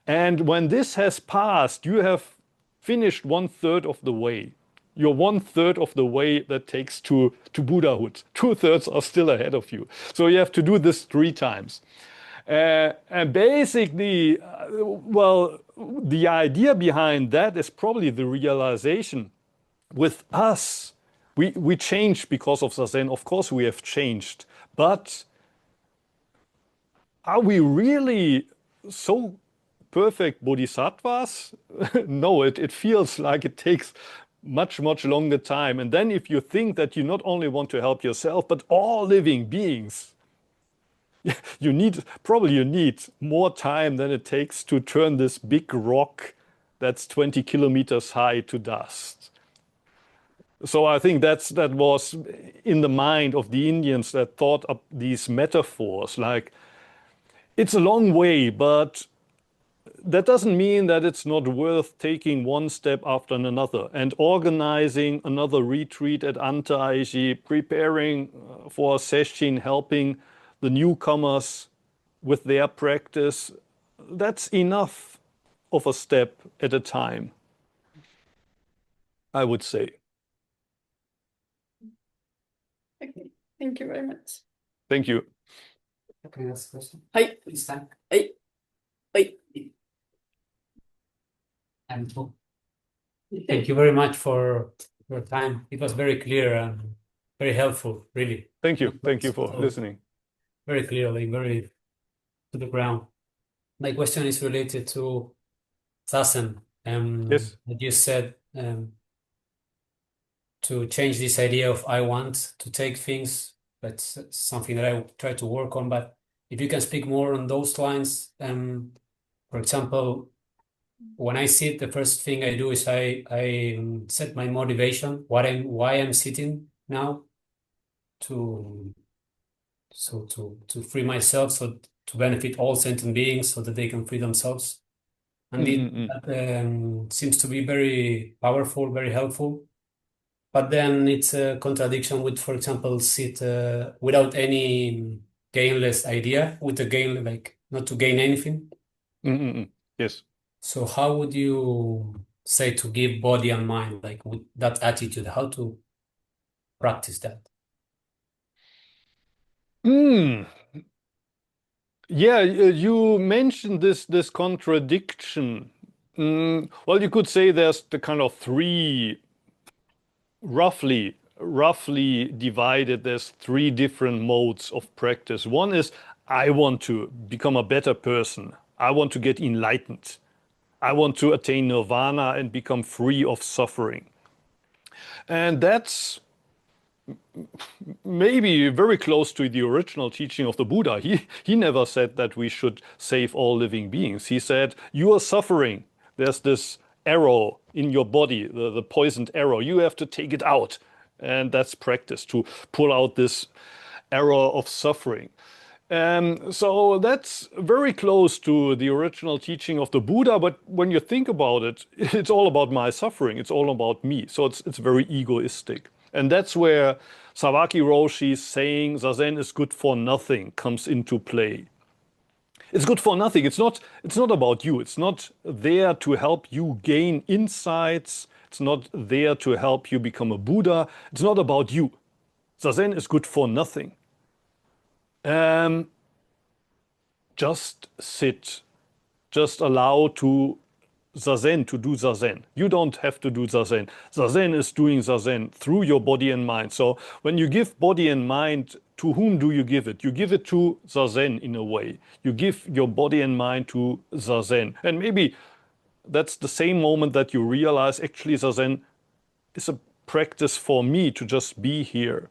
And when this has passed, you have finished 1/3 of the way. You're 1/3 of the way that takes to Buddhahood. 2/3 are still ahead of you. So you have to do this 3 times. And basically, well, the idea behind that is probably the realization with us. We changed because of Zazen. Of course, we have changed. But are we really so perfect bodhisattvas? No, it feels like it takes much longer time. And then if you think that you not only want to help yourself, but all living beings, you need more time than it takes to turn this big rock that's 20 kilometers high to dust. So I think that was in the mind of the Indians that thought up these metaphors, like it's a long way, but that doesn't mean that it's not worth taking one step after another and organizing another retreat at Anta-Aishi, preparing for a sesshin, helping the newcomers with their practice. That's enough of a step at a time, I would say. Okay, thank you very much. Thank you. Can I ask a question? Hi. Please stand. Hi. Hi. And thank you very much for your time. It was very clear and very helpful, really. Thank you. Thank you for listening. Very clearly, very to the ground. My question is related to Zazen. Yes. That you said to change this idea of I want to take things. That's something that I try to work on. But if you can speak more on those lines, for example, when I sit, the first thing I do is I set my motivation, why I'm sitting now, to free myself, so to benefit all sentient beings, so that they can free themselves. And that seems to be very powerful, very helpful. But then it's a contradiction with, for example, sit without any gainless idea, with a gain, like not to gain anything. Yes. So how would you say to give body and mind, like with that attitude, how to practice that? Yeah, you mentioned this contradiction. Well, you could say there's the kind of 3, roughly divided, there's 3 different modes of practice. One is, I want to become a better person. I want to get enlightened. I want to attain nirvana and become free of suffering. And that's maybe very close to the original teaching of the Buddha. He never said that we should save all living beings. He said, you are suffering. There's this arrow in your body, the poisoned arrow. You have to take it out. And that's practice, to pull out this arrow of suffering. So that's very close to the original teaching of the Buddha. But when you think about it, it's all about my suffering. It's all about me. So it's very egoistic. And that's where Sawaki Roshi's saying Zazen is good for nothing comes into play. It's good for nothing. It's not about you. It's not there to help you gain insights. It's not there to help you become a Buddha. It's not about you. Zazen is good for nothing. Just sit. Just allow to Zazen to do Zazen. You don't have to do Zazen. Zazen is doing Zazen through your body and mind. So when you give body and mind to whom do you give it? You give it to Zazen in a way. You give your body and mind to Zazen. And maybe that's the same moment that you realize actually Zazen is a practice for me to just be here.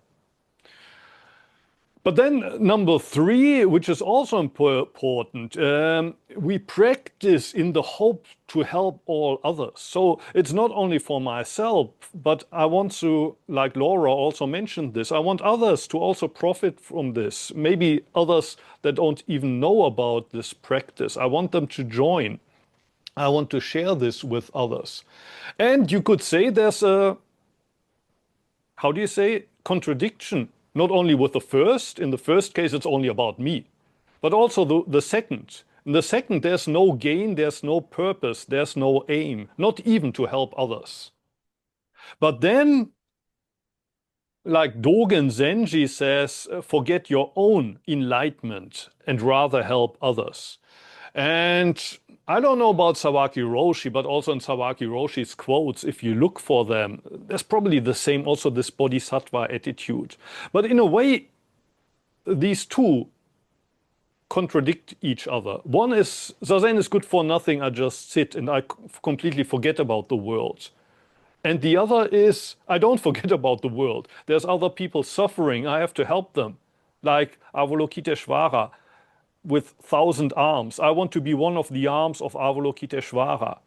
But then number 3, which is also important, we practice in the hope to help all others. So it's not only for myself, but I want to, like Laura also mentioned this, I want others to also profit from this. Maybe others that don't even know about this practice. I want them to join. I want to share this with others. And you could say there's a, how do you say, contradiction. Not only with the first, in the first case it's only about me, but also the second. In the second there's no gain, there's no purpose, there's no aim, not even to help others. But then, like Dogen Zenji says, forget your own enlightenment and rather help others. And I don't know about Sawaki Roshi, but also in Sawaki Roshi's quotes, if you look for them, there's probably the same, also this Bodhisattva attitude. But in a way, these two contradict each other. One is, Zazen is good for nothing, I just sit and I completely forget about the world. And the other is, I don't forget about the world. There's other people suffering, I have to help them. Like Avalokiteshvara with 1,000 arms. I want to be one of the arms of Avalokiteshvara.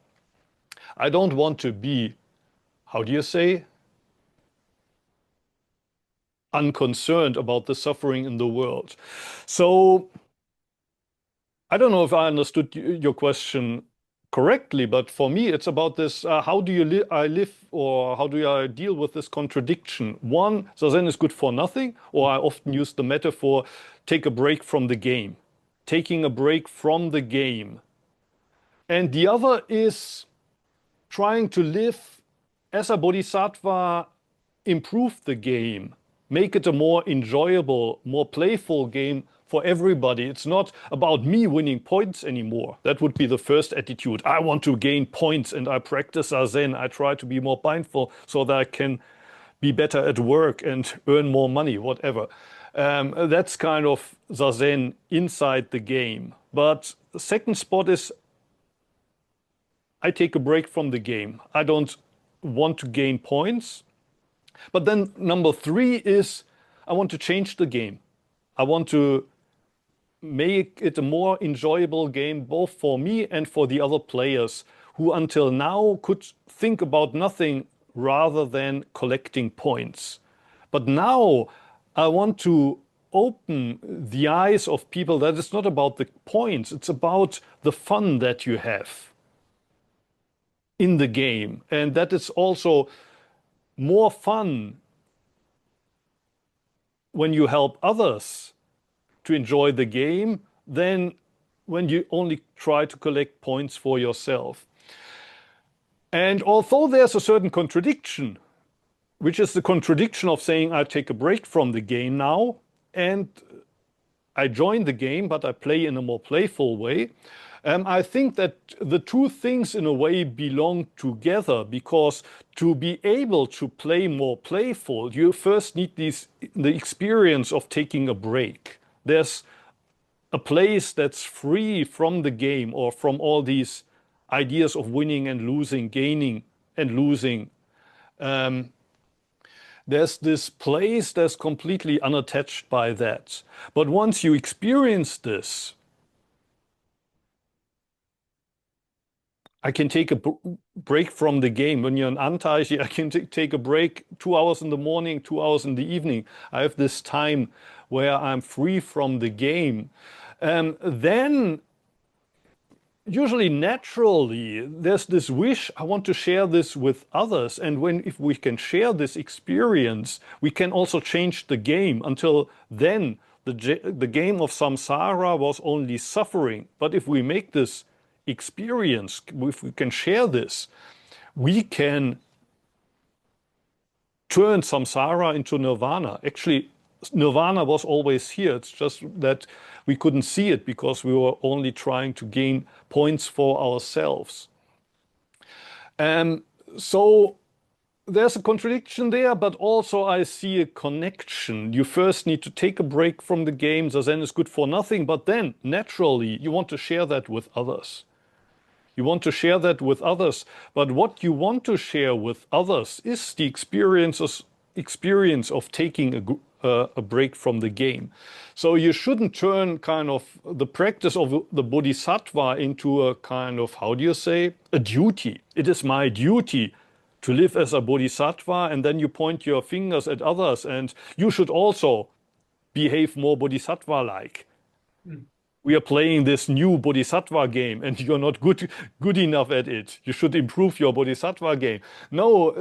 I don't want to be, how do you say, unconcerned about the suffering in the world. So I don't know if I understood your question correctly, but for me it's about this, how do you I live, or how do I deal with this contradiction? One, Zazen is good for nothing, or I often use the metaphor, take a break from the game. Taking a break from the game. And the other is trying to live as a bodhisattva, improve the game, make it a more enjoyable, more playful game for everybody. It's not about me winning points anymore. That would be the first attitude. I want to gain points and I practice Zazen. I try to be more mindful so that I can be better at work and earn more money, whatever. That's kind of Zazen inside the game. But the second spot is I take a break from the game. I don't want to gain points. But then number 3 is I want to change the game. I want to make it a more enjoyable game both for me and for the other players who until now could think about nothing rather than collecting points. But now I want to open the eyes of people that it's not about the points, it's about the fun that you have in the game. And that it's also more fun when you help others to enjoy the game than when you only try to collect points for yourself. And although there's a certain contradiction, which is the contradiction of saying I take a break from the game now and I join the game, but I play in a more playful way. I think that the two things in a way belong together, because to be able to play more playful, you first need the experience of taking a break. There's a place that's free from the game or from all these ideas of winning and losing, gaining and losing. There's this place that's completely unattached by that. But once you experience this, I can take a break from the game. When you're an Antaiji, I can take a break 2 hours in the morning, 2 hours in the evening. I have this time where I'm free from the game. Then usually naturally there's this wish, I want to share this with others. And if we can share this experience, we can also change the game. Until then, the game of samsara was only suffering. But if we make this experience, if we can share this, we can turn samsara into nirvana. Actually, nirvana was always here. It's just that we couldn't see it because we were only trying to gain points for ourselves. So there's a contradiction there, but also I see a connection. You first need to take a break from the game. Zazen is good for nothing, but then naturally you want to share that with others. You want to share that with others. But what you want to share with others is the experience of taking a break from the game. So you shouldn't turn kind of the practice of the Bodhisattva into a kind of, how do you say, a duty. It is my duty to live as a Bodhisattva, and then you point your fingers at others, and you should also behave more Bodhisattva-like. We are playing this new Bodhisattva game, and you're not good enough at it. You should improve your Bodhisattva game. No,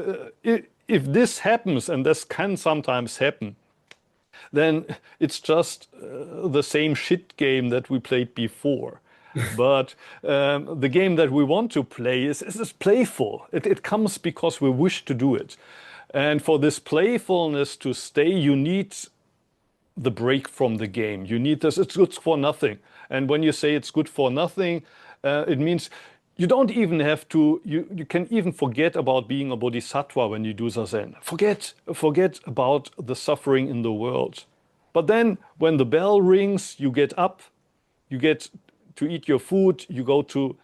if this happens, and this can sometimes happen, then it's just the same shit game that we played before. But the game that we want to play is playful. It comes because we wish to do it. And for this playfulness to stay, you need the break from the game. You need this. It's good for nothing. And when you say it's good for nothing, it means you don't even have to, you can even forget about being a bodhisattva when you do Zazen. Forget about the suffering in the world. But then when the bell rings, you get up, you get to eat your food, you go to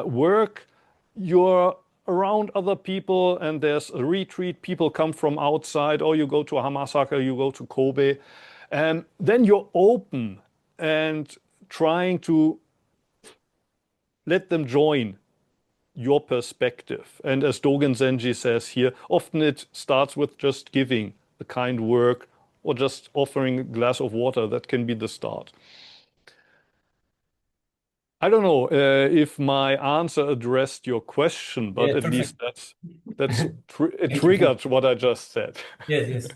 work, you're around other people, and there's a retreat, people come from outside, or you go to Hamasaka, you go to Kobe, and then you're open and trying to let them join your perspective. And as Dogen Zenji says here, often it starts with just giving a kind word or just offering a glass of water. That can be the start. I don't know if my answer addressed your question, but Yeah, at least perfect. it triggered what I just said. Yes.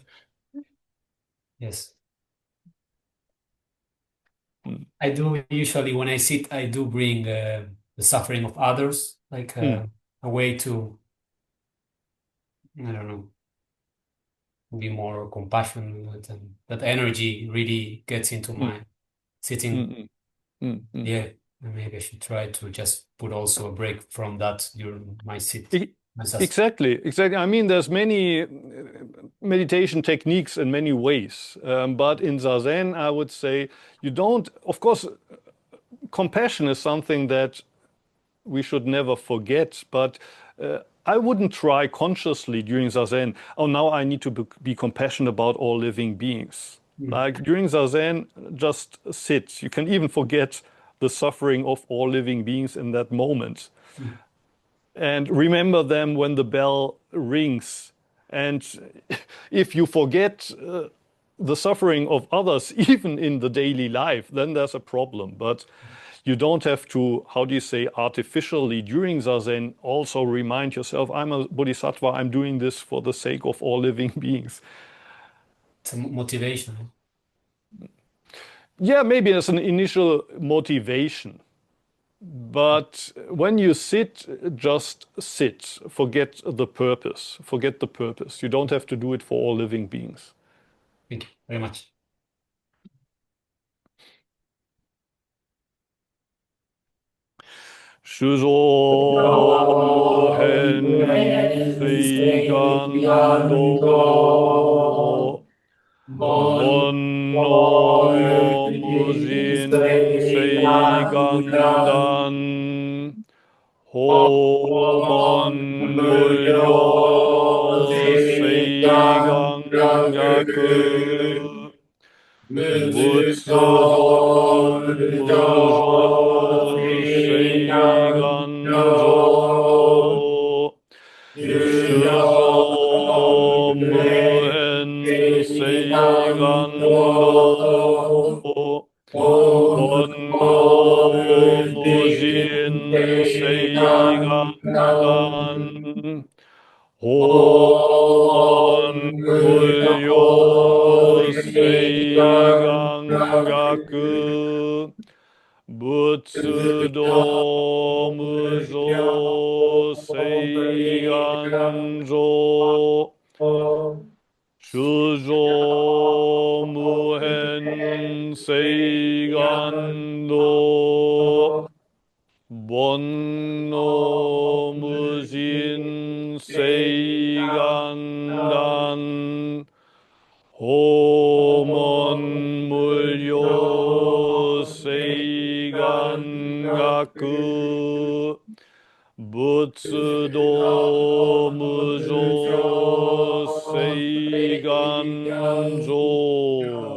I do usually, when I sit, I do bring the suffering of others, like a way to, I don't know, be more compassionate, and that energy really gets into my sitting. Yeah, and maybe I should try to just put also a break from that during my sit. Exactly. I mean, there's many meditation techniques in many ways, but in Zazen, I would say you don't, of course, compassion is something that we should never forget, but I wouldn't try consciously during Zazen, oh, now I need to be compassionate about all living beings. Like during Zazen, just sit. You can even forget the suffering of all living beings in that moment. And remember them when the bell rings. And if you forget the suffering of others, even in the daily life, then there's a problem. But you don't have to, how do you say, artificially during Zazen also remind yourself, I'm a bodhisattva, I'm doing this for the sake of all living beings. It's a motivation. Yeah, maybe as an initial motivation. But when you sit, just sit. Forget the purpose. Forget the purpose. You don't have to do it for all living beings. Thank you very much. Shuzo hen seigando Bonno mujin seigandan Homon muyo seigangyaku Butsudo mujo seiganjo Shuzo muhen seigando Bonno mujin seigandan Homon muyo seigangyaku Butsudo mujo seiganjo Shuzo muhen seigando Bonno mujin seiganjo 간단 호문 물요 세간가쿠仏道無常世願上